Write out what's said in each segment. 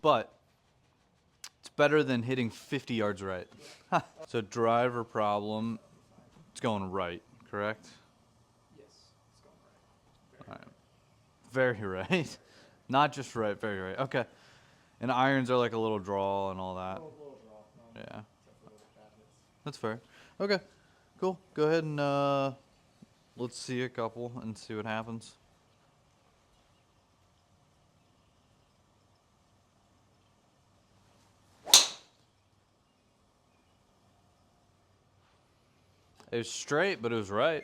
but it's better than hitting 50 yards right. So driver problem, it's going right, correct? Yes, it's going right. All right. Very right. Not just right, very right. Okay. And irons are like a little draw and all that. Little draw. Yeah. Except for little cabinets. That's fair. Okay. Cool. Go ahead and let's see a couple and see what happens. It was straight, but it was right.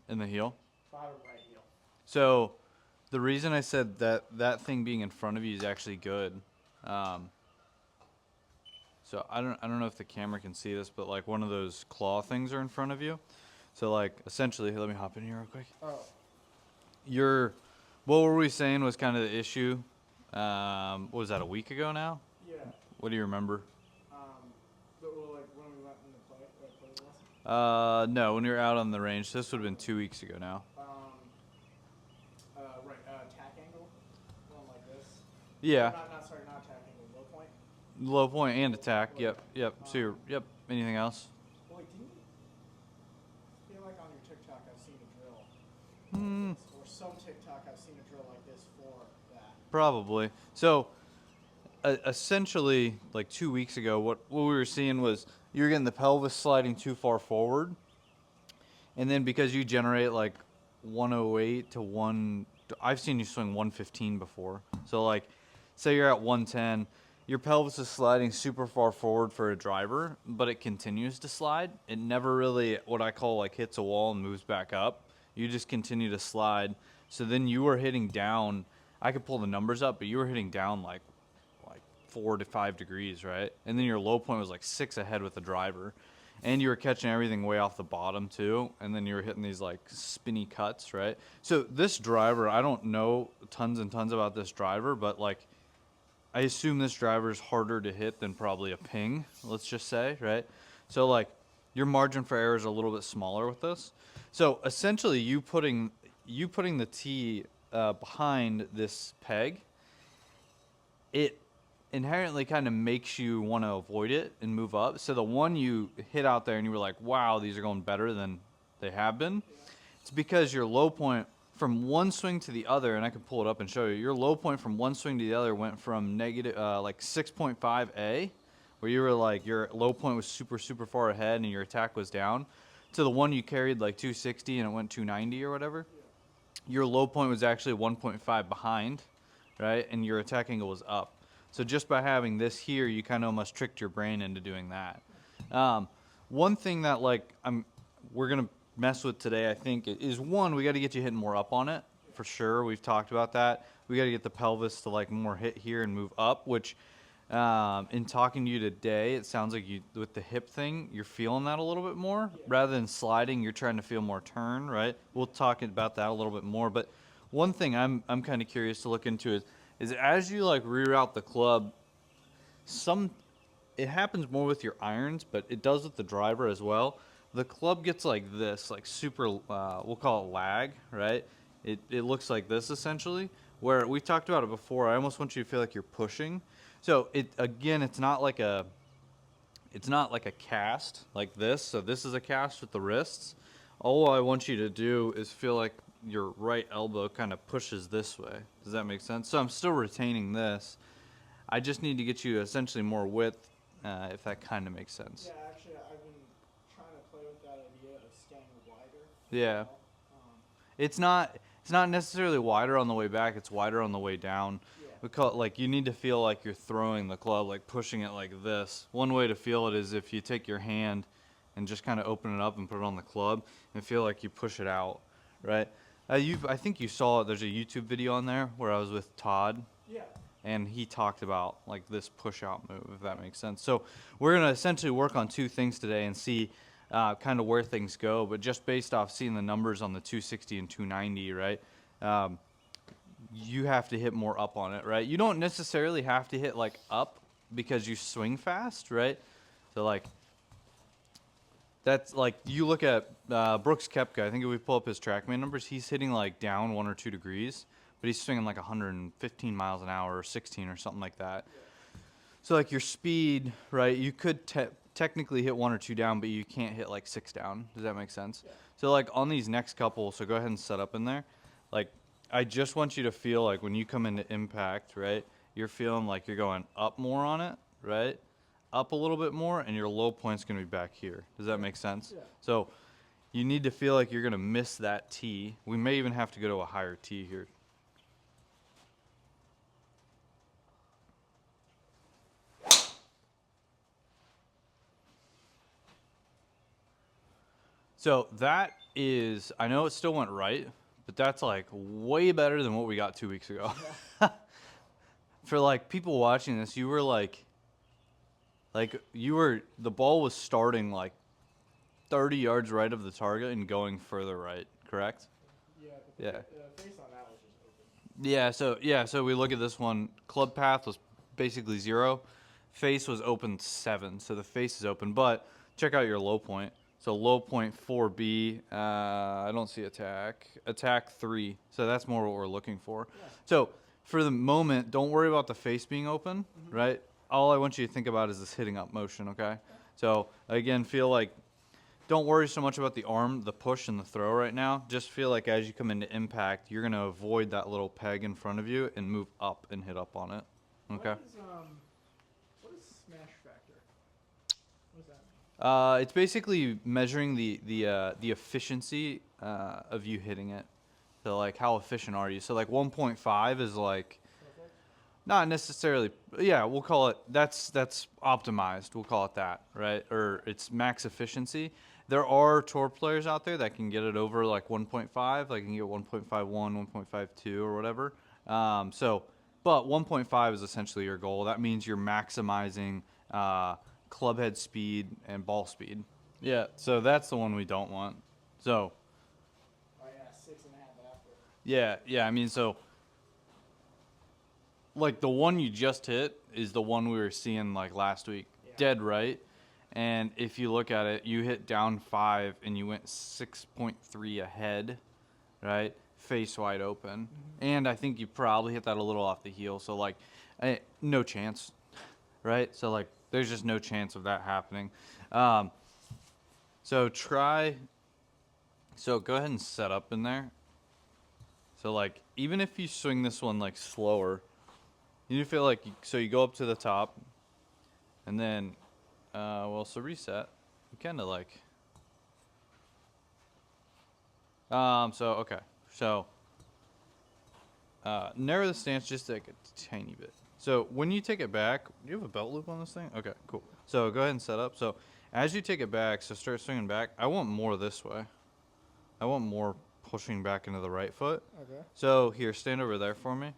In the heel. Bottom right heel. So the reason I said that thing being in front of you is actually good. So I don't know if the camera can see this, but like one of those claw things are in front of you. So like essentially, let me hop in here real quick. Oh. What were we saying was kind of the issue? What was that, a week ago now? Yeah. What do you remember? Like when we went in the play lesson. No, when we were out on the range. This would have been 2 weeks ago now. Right. Tack angle. Going like this. Yeah. Not tack angle. Low point. Low point and attack. Yep. So yep. Anything else? Well, didn't you feel like on your TikTok I've seen a drill? Or some TikTok I've seen a drill like this for that. Probably. So essentially, like 2 weeks ago, what we were seeing was you were getting the pelvis sliding too far forward, and then because you generate like 108 to 1, I've seen you swing 115 before. So like, say you're at 110, your pelvis is sliding super far forward for a driver, but it continues to slide. It never really, what I call like hits a wall and moves back up. You just continue to slide. So then you were hitting down. I could pull the numbers up, but you were hitting down like 4 to 5 degrees, right? And then your low point was like 6 ahead with the driver. And you were catching everything way off the bottom too. And then you were hitting these like spinny cuts, right? So this driver, I don't know tons and tons about this driver, but like I assume this driver is harder to hit than probably a ping, let's just say, right? So like your margin for error is a little bit smaller with this. So essentially you putting the tee behind this peg, it inherently kind of makes you want to avoid it and move up. So the one you hit out there and you were like, wow, these are going better than they have been. It's because your low point from one swing to the other, and I can pull it up and show you, your low point from one swing to the other went from negative, like 6.5 A, where you were like, your low point was super, super far ahead and your attack was down, to the one you carried like 260 and it went 290 or whatever. Your low point was actually 1.5 behind, right? And your attack angle was up. So just by having this here, you kind of almost tricked your brain into doing that. One thing that like we're gonna mess with today, I think, is one, we got to get you hitting more up on it for sure. We've talked about that. We got to get the pelvis to like more hit here and move up. Which, in talking to you today, it sounds like you with the hip thing, you're feeling that a little bit more rather than sliding. You're trying to feel more turn, right? We'll talk about that a little bit more. But one thing I'm kind of curious to look into is as you like rear out the club, it happens more with your irons, but it does with the driver as well. The club gets like this, like super, we'll call it lag, right? It looks like this essentially, where we talked about it before. I almost want you to feel like you're pushing. So it's not like a cast like this. So this is a cast with the wrists. All I want you to do is feel like your right elbow kind of pushes this way. Does that make sense? So I'm still retaining this. I just need to get you essentially more width, if that kind of makes sense. Yeah, actually, I've been trying to play with that idea of staying wider. Yeah. It's not necessarily wider on the way back. It's wider on the way down. Yeah. We call it like you need to feel like you're throwing the club, like pushing it like this. One way to feel it is if you take your hand and just kind of open it up and put it on the club and feel like you push it out, right? I think you saw it. There's a YouTube video on there where I was with Todd. Yeah. And he talked about like this push out move, if that makes sense. So we're going to essentially work on two things today and see kind of where things go. But just based off seeing the numbers on the 260 and 290, right, you have to hit more up on it, right? You don't necessarily have to hit like up because you swing fast, right? So like that's like you look at Brooks Koepka. I think if we pull up his TrackMan numbers, he's hitting like down 1 or 2 degrees. but he's swinging like 115 miles an hour or 16 or something like that. So like your speed, right? You could technically hit 1 or 2 down, but you can't hit like 6 down. Does that make sense? Yeah. So like on these next couple, so go ahead and set up in there. Like I just want you to feel like when you come into impact, right? You're feeling like you're going up more on it, right? Up a little bit more, and your low point's gonna be back here. Does that make sense? Yeah. So you need to feel like you're gonna miss that tee. We may even have to go to a higher tee here. So that is, I know it still went right, but that's like way better than what we got 2 weeks ago. For like people watching this, you were like the ball was starting like 30 yards right of the target and going further right, correct? Yeah. But Yeah. the face on that was just open. So we look at this one. Club path was basically 0. Face was open 7, so the face is open. But check out your low point. So low point 4B. I don't see attack. Attack 3. So that's more what we're looking for. Yeah. So for the moment, don't worry about the face being open, right? All I want you to think about is this hitting up motion, okay? So again, feel like don't worry so much about the arm, the push, and the throw right now. Just feel like as you come into impact, you're going to avoid that little peg in front of you and move up and hit up on it. Okay? What is smash factor? What does that mean? It's basically measuring the efficiency of you hitting it. So like how efficient are you? So like 1.5 is like Perfect. not necessarily. Yeah, we'll call it that's optimized. We'll call it that, right? Or it's max efficiency. There are tour players out there that can get it over like 1.5, like you can get 1.51, 1.52, or whatever. But 1.5 is essentially your goal. That means you're maximizing club head speed and ball speed. Yeah, so that's the one we don't want. So Oh yeah, 6.5 after. yeah. I mean, so like the one you just hit is the one we were seeing like last week, Yeah. dead right. And if you look at it, you hit down 5 and you went 6.3 ahead, right? Face wide open. And I think you probably hit that a little off the heel. So, like, no chance, right? So, like, there's just no chance of that happening. So, go ahead and set up in there. So, like, even if you swing this one, like, slower, you feel like, so you go up to the top and then. So reset. We kind of like. Okay. So, narrow the stance just like a tiny bit. So when you take it back, do you have a belt loop on this thing? Okay, cool. So go ahead and set up. So as you take it back, so start swinging back. I want more this way. I want more pushing back into the right foot. Okay. So here, stand over there for me.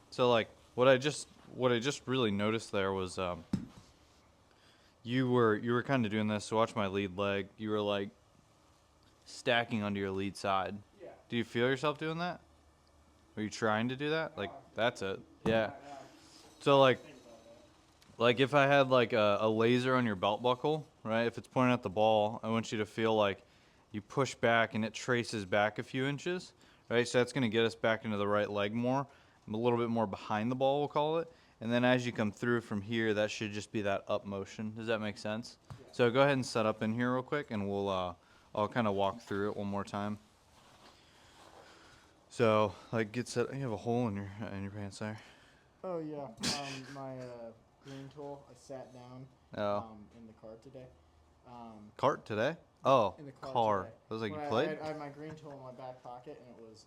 So like what I just really noticed there was you were kind of doing this. So watch my lead leg. You were like stacking onto your lead side. Yeah. Do you feel yourself doing that? Are you trying to do that? Like that's it. Yeah. Yeah. So like Think about that. if I had like a laser on your belt buckle, right? If it's pointing at the ball, I want you to feel like you push back and it traces back a few inches, right? So that's going to get us back into the right leg more, a little bit more behind the ball, we'll call it. And then as you come through from here, that should just be that up motion. Does that make sense? Yeah. So go ahead and set up in here real quick, and I'll kind of walk through it one more time. So like get set. You have a hole in your pants there. Oh yeah. My green tool. I sat down. Oh. In the car today. Cart today? Oh, In the car. car. Today. I was like, When you I played? had my green tool in my back pocket, and it was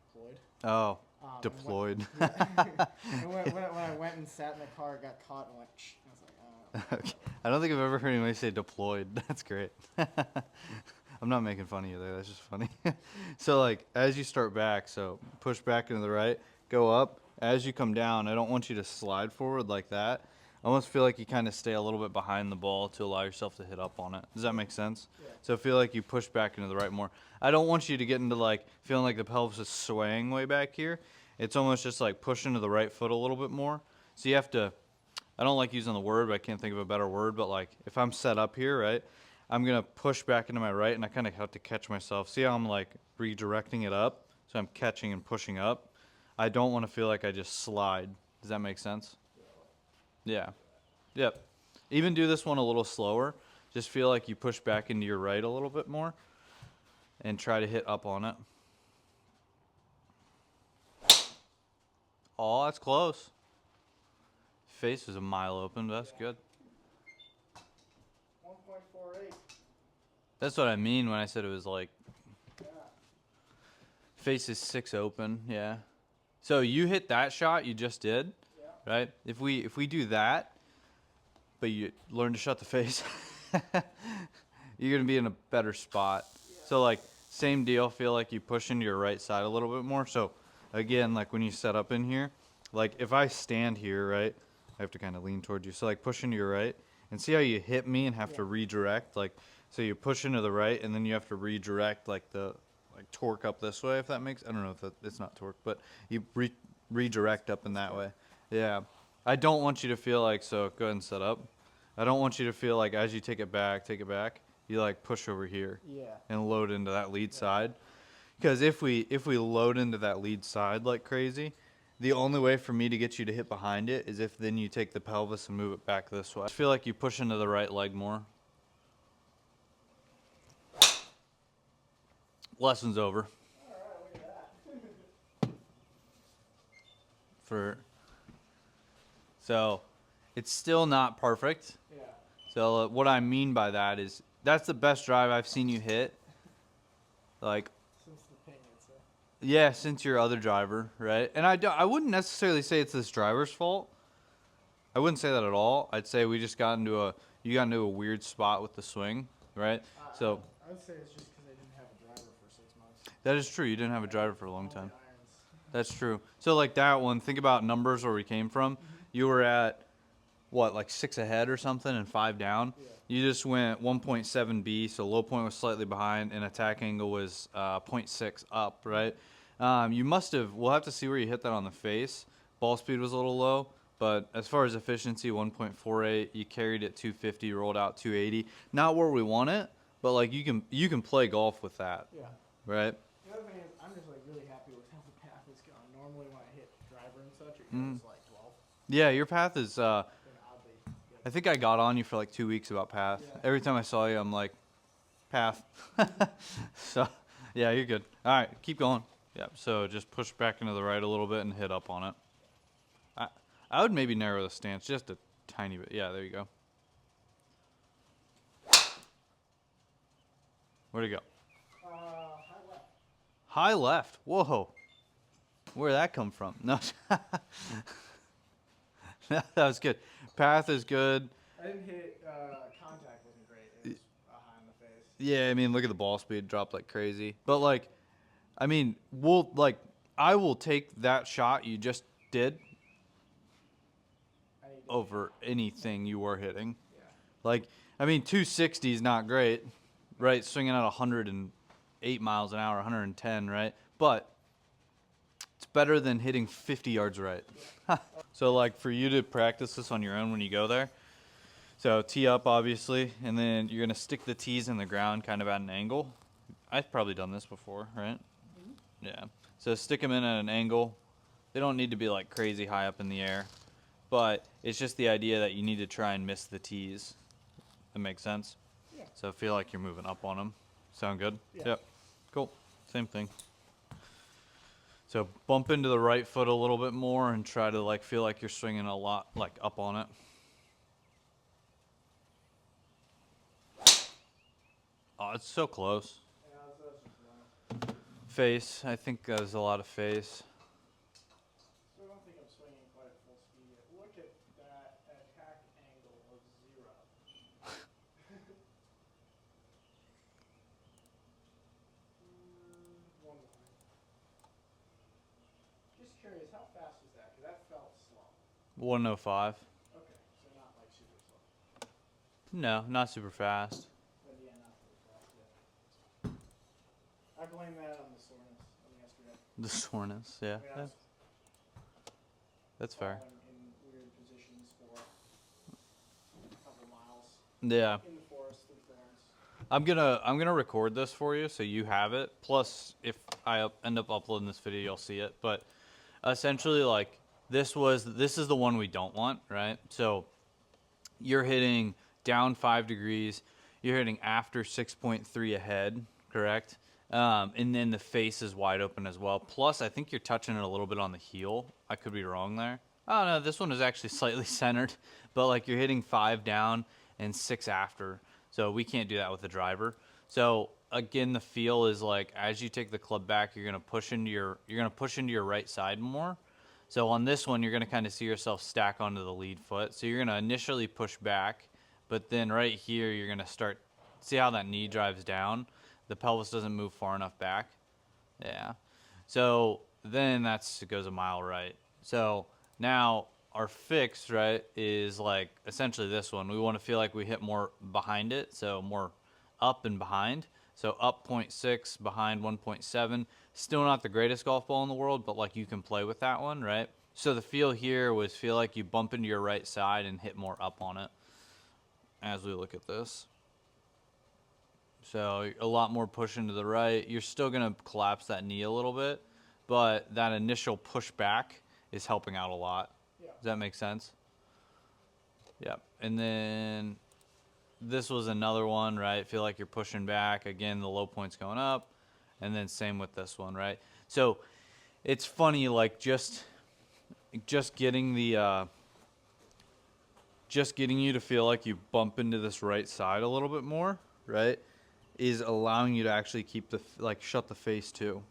deployed. Oh, And deployed. When, when I went and sat in the car, it got caught and went. Shh. I was like, Okay. I don't think I've ever heard anybody say deployed. That's great. I'm not making fun of you there. That's just funny. So like as you start back, so push back into the right, go up. As you come down, I don't want you to slide forward like that. I almost feel like you kind of stay a little bit behind the ball to allow yourself to hit up on it. Does that make sense? Yeah. So feel like you push back into the right more. I don't want you to get into like feeling like the pelvis is swaying way back here. It's almost just like pushing to the right foot a little bit more. So you have to, I don't like using the word, but I can't think of a better word, but like if I'm set up here, right, I'm going to push back into my right and I kind of have to catch myself. See how I'm like redirecting it up? So I'm catching and pushing up. I don't want to feel like I just slide. Does that make sense? Yeah. Yep. Even do this one a little slower. Just feel like you push back into your right a little bit more and try to hit up on it. Oh, that's close. Face is a mile open, but that's good. 1.48. That's what I mean when I said it was like Yeah. face is 6 open, yeah. So you hit that shot you just did, Yeah. right? If we do that, but you learn to shut the face, you're gonna be in a better spot. So like same deal, feel like you push into your right side a little bit more. So again, like when you set up in here, like if I stand here, right, I have to kind of lean towards you. So like push into your right and see how you hit me and have to redirect. Like so you push into the right and then you have to redirect like the like torque up this way, if that makes, I don't know if that, it's not torque, but you redirect up in that way. Yeah. I don't want you to feel like, so go ahead and set up. I don't want you to feel like as you take it back, you like push over here Yeah. and load into that lead side. Because if we load into that lead side like crazy, the only way for me to get you to hit behind it is if then you take the pelvis and move it back this way. I feel like you push into the right leg more. Lesson's over. All right, look at that. So it's still not perfect. Yeah. So what I mean by that is that's the best drive I've seen you hit. Like, Since the ping, it's yeah, since your other driver, right? And I wouldn't necessarily say it's this driver's fault. I wouldn't say that at all. I'd say we just got into a weird spot with the swing, right? So I would say it's just because I didn't have a driver for 6 months. that is true. You didn't have a driver for a long Only time. irons. That's true. So like that one, think about numbers where we came from. You were at what, like 6 ahead or something and 5 down. Yeah. You just went 1.7 B, so low point was slightly behind and attack angle was 0.6 up, right? You must have, we'll have to see where you hit that on the face. Ball speed was a little low, but as far as efficiency, 1.48, you carried it 250, rolled out 280. Not where we want it, but like you can play golf with that, Yeah. right? The other thing is, I'm just like really happy with how the path is going. Normally, when I hit driver and such, it goes like 12. Yeah, your path is Been oddly good. I think I got on you for like 2 weeks about path. Yeah. Every time I saw you, I'm like, path. So, yeah, you're good. All right, keep going. Yep. So just push back into the right a little bit and hit up on it. I would maybe narrow the stance just a tiny bit. Yeah, there you go. Where'd it go? High left. High left. Whoa. Where'd that come from? No. That was good. Path is good. I didn't hit, contact wasn't great. It was high in the face. Yeah, I mean, look at the ball speed drop like crazy. But like, I mean, I will take that shot you just did I need to over anything you were hitting. Yeah. Like, I mean, 260 is not great, right? Swinging at 108 miles an hour, 110, right? But it's better than hitting 50 yards right. So, like, for you to practice this on your own when you go there, so tee up, obviously, and then you're going to stick the tees in the ground kind of at an angle. I've probably done this before, right? Mm-hmm. Yeah. So stick them in at an angle. They don't need to be, like, crazy high up in the air. But it's just the idea that you need to try and miss the tees. That makes sense? Yeah. So feel like you're moving up on them. Sound good? Yeah. Yep. Cool. Same thing. So bump into the right foot a little bit more and try to like feel like you're swinging a lot like up on it. Oh, it's so close. Yeah, that's just Face. I think there's a lot of face. So I don't think I'm swinging quite at full speed yet. Look at that attack angle of 0. One line. Just curious, how fast was that? Because that felt slow. 105. Okay, so not like super slow. No, not super fast. But yeah, not super fast yet. I blame that on the soreness on yesterday. The soreness. Yeah. I mean, I was That's fair. falling in weird positions for a couple miles Yeah. in the forest through thorns. I'm gonna record this for you so you have it. Plus, if I end up uploading this video, you'll see it. But essentially like this is the one we don't want, right? So you're hitting down 5 degrees, you're hitting after 6.3 ahead, correct? And then the face is wide open as well. Plus, I think you're touching it a little bit on the heel. I could be wrong there. Oh no, this one is actually slightly centered, but like you're hitting 5 down and 6 after. So we can't do that with the driver. So again, the feel is like as you take the club back, you're gonna push into your right side more. So on this one, you're gonna kind of see yourself stack onto the lead foot. So you're gonna initially push back, but then right here, you're gonna start. See how that knee drives down? The pelvis doesn't move far enough back. Yeah. So then it goes a mile right. So now our fix, right, is like essentially this one. We want to feel like we hit more behind it, so more up and behind. So up 0.6, behind 1.7. Still not the greatest golf ball in the world, but like you can play with that one, right? So the feel here was feel like you bump into your right side and hit more up on it as we look at this. So a lot more push into the right. You're still going to collapse that knee a little bit, but that initial push back is helping out a lot. Yeah. Does that make sense? Yep. And then this was another one, right? Feel like you're pushing back. Again, the low point's going up. And then same with this one, right? So it's funny, like just getting the just getting you to feel like you bump into this right side a little bit more, right? Is allowing you to actually keep shut the face too.